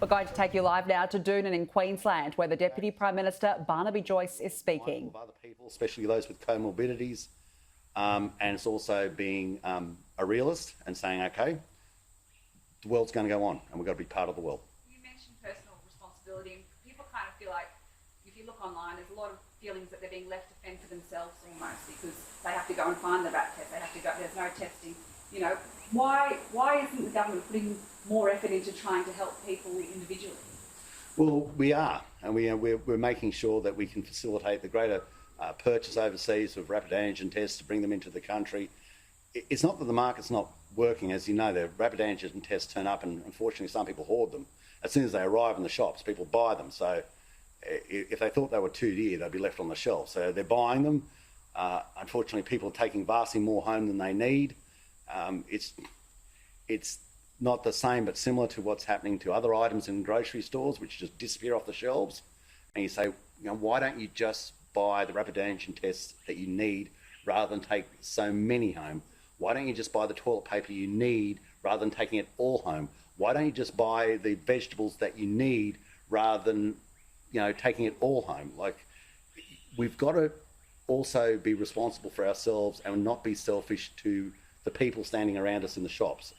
We're going to take you live now to Doonan in Queensland, where the Deputy Prime Minister Barnaby Joyce is speaking. Of other people, especially those with comorbidities, and it's also being a realist and saying, okay, the world's going to go on and we've got to be part of the world. You mentioned personal responsibility, and people kind of feel like, if you look online, there's a lot of feelings that they're being left to fend for themselves almost, because they have to go and find the rat test, they have to go, there's no testing. You know, why isn't the government putting more effort into trying to help people individually? Well, we are, and we're making sure that we can facilitate the greater purchase overseas of rapid antigen tests to bring them into the country. It's not that the market's not working. As you know, the rapid antigen tests turn up, and unfortunately some people hoard them. As soon as they arrive in the shops, people buy them. So if they thought they were too dear, they'd be left on the shelf. So they're buying them. Unfortunately, people are taking vastly more home than they need. It's not the same, but similar to what's happening to other items in grocery stores, which just disappear off the shelves. And you say, you know, why don't you just buy the rapid antigen tests that you need rather than take so many home? Why don't you just buy the toilet paper you need rather than taking it all home? Why don't you just buy the vegetables that you need rather than, you know, taking it all home? Like, we've got to also be responsible for ourselves and not be selfish to the people standing around us in the shops.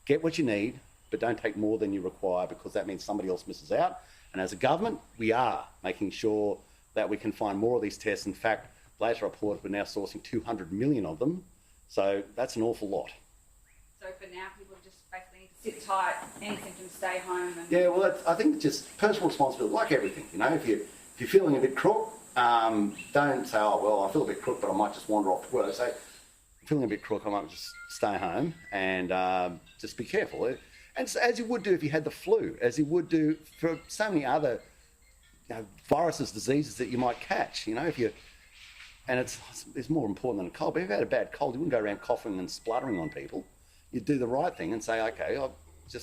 Get what you need, but don't take more than you require, because that means somebody else misses out. And as a government, we are making sure that we can find more of these tests. In fact, later reports, we're now sourcing 200 million of them. So that's an awful lot. So for now, people just basically need to sit tight, any symptoms, stay home. And... Yeah, well, I think just personal responsibility, like everything. You know, if you're feeling a bit crook, don't say, oh, well, I feel a bit crook, but I might just wander off to work. Say, feeling a bit crook, I might just stay home and just be careful. And as you would do if you had the flu, as you would do for so many other, you know, viruses, diseases that you might catch. You know, and it's more important than a cold. But if you had a bad cold, you wouldn't go around coughing and spluttering on people. You'd do the right thing and say, okay, I've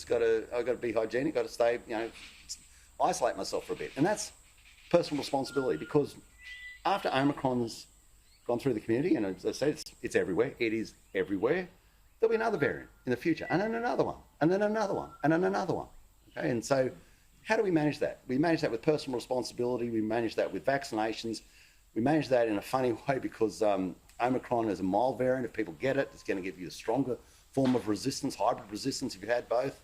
got to be hygienic, got to stay, you know, isolate myself for a bit. And that's personal responsibility, because after Omicron's gone through the community, and as I said, it's everywhere. It is everywhere. There'll be another variant in the future, and then another one, and then another one, and then another one. Okay, and so how do we manage that? We manage that with personal responsibility. We manage that with vaccinations. We manage that in a funny way, because Omicron is a mild variant. If people get it, it's going to give you a stronger form of resistance, hybrid resistance if you had both.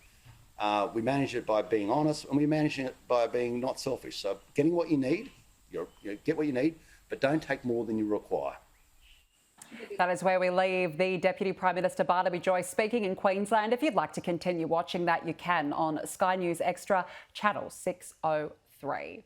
We manage it by being honest, and we manage it by being not selfish. So getting what you need, get what you need, but don't take more than you require. That is where we leave the Deputy Prime Minister Barnaby Joyce speaking in Queensland. If you'd like to continue watching that, you can on Sky News Extra, Channel 603.